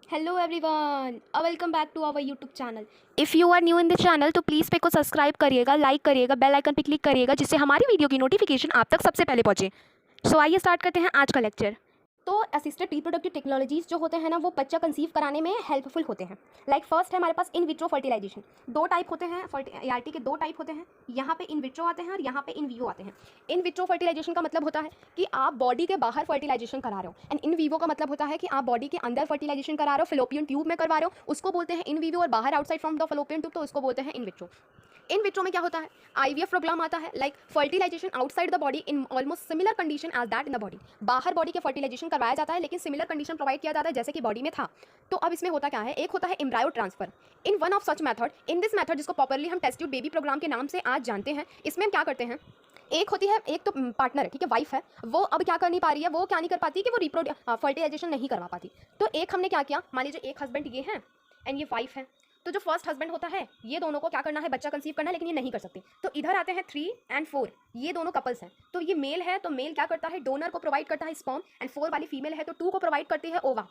Hello everyone, welcome back to our YouTube channel. If you are new in this channel तो please पे को subscribe करिएगा, like करिएगा, bell icon पे click करिएगा जिससे हमारी वीडियो की नोटिफिकेशन आप तक सबसे पहले पहुंचे। सो आइए स्टार्ट करते हैं आज का लेक्चर। तो असिस्टेड रिप्रोडक्टिव टेक्नोलॉजीज जो होते हैं ना वो बच्चा कंसीव कराने में हेल्पफुल होते हैं। लाइक फर्स्ट है हमारे पास इन विट्रो फर्टिलाइजेशन। दो टाइप होते हैं, ART के दो टाइप होते हैं। यहाँ पे इन विट्रो आते हैं और यहाँ पे इन वीवो आते हैं। इन विट्रो फर्टिलाइजेशन का मतलब होता है कि आप बॉडी के बाहर फर्टिलाइजेशन करा रहे हो, एंड इन वीवो का मतलब होता है कि आप बॉडी के अंदर फर्टिलाइजेशन करा रहे हो, फेलोपियन ट्यूब में करवा रहे हो, उसको बोलते हैं इन वीवो। और बाहर outside from the fallopian tube तो उसको बोलते हैं इन विट्रो। इन विट्रो में क्या होता है, IVF प्रोग्राम आता है, like fertilisation outside the body in almost similar condition as that in the body. बाहर बॉडी के फर्टिलाइजेशन करवाया जाता है लेकिन सिमिलर कंडीशन प्रोवाइड किया जाता है जैसे कि बॉडी में था। तो अब इसमें होता क्या है, एक होता है embryo transfer. In one of such method, in this method जिसको प्रॉपरली हम टेस्ट ट्यूब बेबी प्रोग्राम के नाम से आज जानते हैं, इसमें हम क्या करते हैं, एक होती है, एक तो पार्टनर है, ठीक है, वाइफ है, वो अब क्या कर नहीं पा रही है, वो क्या नहीं कर पाती कि वो फर्टिलाइजेशन नहीं करवा पाती। तो एक हमने क्या किया, मान लीजिए एक हस्बैंड ये है एंड ये वाइफ है। तो जो फर्स्ट हस्बैंड होता है, ये दोनों को क्या करना है, बच्चा कंसीव करना है, लेकिन ये नहीं कर सकते। तो इधर आते हैं 3 और 4, ये दोनों कपल्स हैं। तो ये मेल है तो मेल क्या करता है, डोनर को प्रोवाइड करता है स्पर्म, एंड 4 वाली फीमेल है तो 2 को प्रोवाइड करती है ओवा।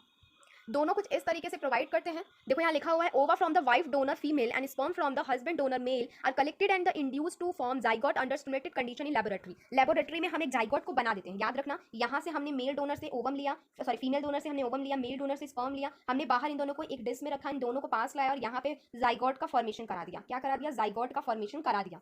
दोनों कुछ इस तरीके से प्रोवाइड करते हैं। देखो यहाँ लिखा हुआ है, ova from the wife donor female and sperm from the husband donor male are collected and the induce to form zygote under stimulated condition in laboratory. Laboratory में हम एक जाइगोट को बना देते हैं। याद रखना, यहाँ से हमने मेल डोनर से ओवम लिया, सॉरी फीमेल डोनर से हमने ओवम लिया, मेल डोनर से स्पर्म लिया, हमने बाहर इन दोनों को एक डिश में रखा, इन दोनों को पास लाया और यहाँ पे जाइगोट का फॉर्मेशन करा दिया। क्या करा दिया, जाइगोट का फॉर्मेशन करा दिया।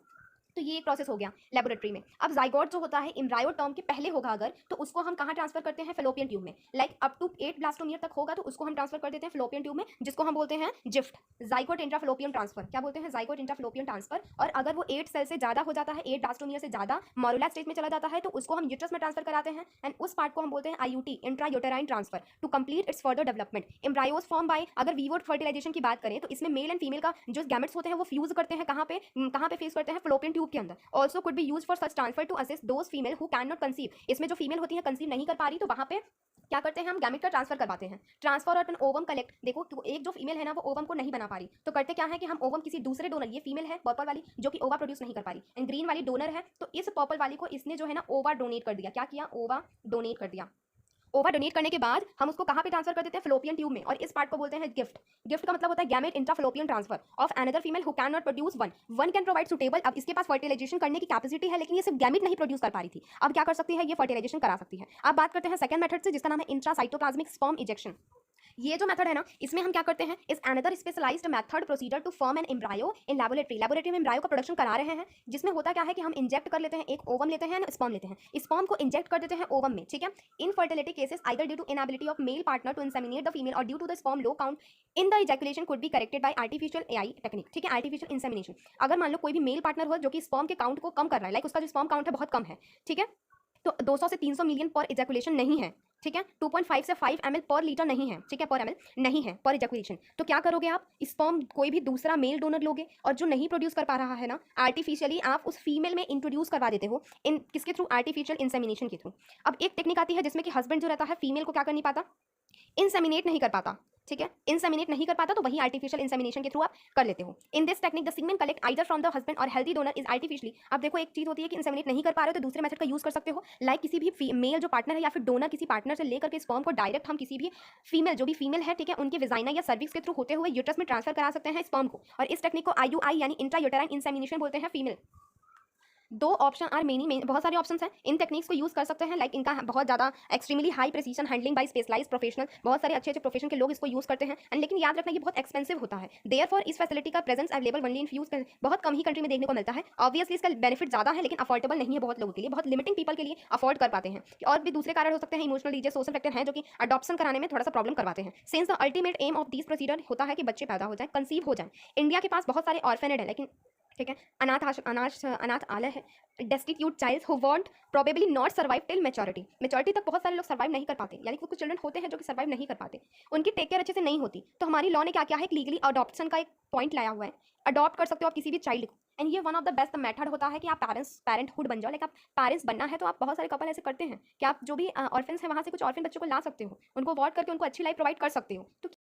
तो ये एक प्रोसेस हो गया लेबोरेटरी में। अब जाइगोट जो होता है एम्ब्रायो टर्म के पहले होगा अगर, तो उसको हम कहाँ ट्रांसफर करते हैं, फेलोपियन ट्यूब में। लाइक अप टू 8 ब्लास्टोमियर तक होगा तो उसको हम ट्रांसफर कर देते हैं फेलोपियन ट्यूब में, जिसको हम बोलते हैं जिफ्ट, जाइगोट इंट्राफेलोपियन ट्रांसफर। क्या बोलते हैं, जाइगोट इंट्राफेलोपियन ट्रांसफर। और अगर वो 8 सेल से ज्यादा हो जाता है, 8 ब्लास्टोमियर से ज्यादा मॉरुला स्टेज में चला जाता है, तो उसको हम यूट्रस में ट्रांसफर कराते हैं, एंड उस पार्ट को हम बोलते हैं IUT, intra uterine transfer, to complete its further development. Embryos form by, अगर वीवो फर्टिलाइजेशन की बात करें तो इसमें मेल एंड फीमेल का जो गैमेट्स होते हैं वो फ्यूज करते हैं, कहाँ पे फेस करते हैं, फेलोपियन ट्यूब के अंदर। Also could be used for such transfer to assist those female who cannot conceive। इसमें जो फीमेल होती है कंसीव नहीं कर पा रही, तो वहां पे क्या करते हैं, हम गैमेट का ट्रांसफर करवाते हैं। ट्रांसफर और ओवम कलेक्ट। देखो तो एक जो फीमेल है ना वो ओवम को नहीं बना पा रही, तो करते क्या है कि हम ओवम किसी दूसरे डोनर, ये फीमेल है पर्पल वाली जो कि ओवा प्रोड्यूस नहीं कर पा रही, एंड ग्रीन वाली डोनर है, तो इस पर्पल वाली को इसने जो है ना ओवा डोनेट कर दिया। क्या किया, ओवा डोनेट कर दिया। ओवा डोनेट करने के बाद हम उसको कहाँ पे ट्रांसफर कर देते हैं, फेलोपियन ट्यूब में, और इस पार्ट को बोलते हैं गिफ्ट। गिफ्ट का मतलब होता है gamete intrafallopian transfer of another female who can not produce one can provide suitable. अब इसके पास फर्टिलाइजेशन करने की कैपेसिटी है लेकिन ये सिर्फ गैमेट नहीं प्रोड्यूस कर पा रही थी, अब क्या कर सकती है, ये फर्टिलाइजेशन करा सकती है। अब बात करते हैं सेकंड मेथड से जिसका नाम है इंट्रासाइटोप्लाज्मिक स्पर्म इजेक्शन। ये जो मेथड है ना, इसमें हम क्या करते हैं, इस another specialised method procedure to form an embryo in laboratory. Laboratory में एम्ब्रायो का प्रोडक्शन करा रहे हैं, जिसमें होता क्या है कि हम इंजेक्ट कर लेते हैं, एक ओवम लेते हैं, स्पर्म लेते हैं, स्पर्म को इंजेक्ट कर देते हैं ओवम में, ठीक है। Infertility cases either due to inability of male partner to inseminate the female और due to the sperm low count in the ejaculation could be corrected by artificial AI technique, ठीक है, artificial insemination. अगर मान लो कोई भी male partner हो जो कि स्पर्म के काउंट को कम कर रहा है, लाइक उसका जो स्पर्म काउंट है बहुत कम है, ठीक है, तो 200 से 300 मिलियन पर इजैकुलेशन नहीं है, ठीक है, 2.5 से 5 ml पर लीटर नहीं है, ठीक है, पर ml नहीं है पर इजैकुलेशन। तो क्या करोगे आप, स्पर्म कोई भी दूसरा मेल डोनर लोगे और जो नहीं प्रोड्यूस कर पा रहा है ना, आर्टिफिशियली आप उस फीमेल में इंट्रोड्यूस करवा देते हो, इन किसके थ्रू, आर्टिफिशियल इंसेमिनेशन के थ्रू। अब एक टेक्निक आती है जिसमें कि हस्बैंड जो रहता है फीमेल को क्या कर नहीं पाता, इंसेमिनेट नहीं कर पाता, ठीक है, इंसेमिनेट नहीं कर पाता, तो वही आर्टिफिशियल इंसेमिनेशन के थ्रू आप कर लेते हो। In this technique the semen collect either from the husband और हेल्दी डोनर इज आर्टिफिशियली। अब देखो एक चीज होती है कि इंसेमिनेट नहीं कर पा रहे हो तो दूसरे मेथड का यूज कर सकते हो, लाइक किसी भी मेल जो पार्टनर है या फिर डोनर किसी पार्टनर से लेकर के स्पर्म को डायरेक्ट हम किसी भी फीमेल, जो भी फीमेल है, ठीक है, उनके विजाइना या सर्विक्स के थ्रू होते हुए यूट्रस में ट्रांसफर करा सकते हैं स्पर्म को, और इस टेक्निक को IUI यानी इंट्रा यूटेराइन इंसेमिनेशन बोलते हैं फीमेल। दो ऑप्शन आर मेनी बहुत सारे ऑप्शंस हैं, इन टेक्निक्स को यूज कर सकते हैं, लाइक इनका बहुत ज़्यादा extremely high precision handling by specialised professional, बहुत सारे अच्छे अच्छे प्रोफेशन के लोग इसको यूज करते हैं, एंड लेकिन याद रखना ये बहुत एक्सपेंसिव होता है। देयरफॉर इस फैसिलिटी का presence available only in fuse, बहुत कम ही कंट्री में देखने को मिलता है। ऑब्वियसली इसका बेनिफिट ज़्यादा है लेकिन अफोर्डेबल नहीं है बहुत लोगों के लिए, बहुत लिमिटिंग पीपल के लिए अफोर्ड कर पाते हैं। और भी दूसरे कारण हो सकते हैं, इमोशनल लीजिए सोशल फैक्टर हैं जो कि अडॉप्शन कराने में थोड़ा सा प्रॉब्लम करवाते हैं। Since the ultimate aim of this procedure होता है कि बच्चे पैदा हो जाए, कंसीव हो जाए। इंडिया के पास बहुत सारे ऑर्फेनेड है, लेकिन ठीक है, अनाथ आलय है, destitute child who want probably not survive till maturity. Maturity तक बहुत सारे लोग सर्वाइव नहीं कर पाते, यानी कुछ चिल्ड्रन होते हैं जो कि सर्वाइव नहीं कर पाते, उनकी टेक केयर अच्छे से नहीं होती। तो हमारी लॉ ने क्या किया है, एक लीगली अडॉप्शन का एक पॉइंट लाया हुआ है, अडॉप्ट कर सकते हो आप किसी भी चाइल्ड को, एंड ये one of the best method होता है कि आप पेरेंटहुड बन जाओ। लाइक आप पेरेंट्स बनना है तो आप, बहुत सारे कपल ऐसे करते हैं कि आप जो भी ऑर्फेंस है वहाँ से कुछ ऑर्फन बच्चों को ला सकते हो, उनको अवॉर्ड करके उनको अच्छी लाइफ प्रोवाइड कर सकते हो। तो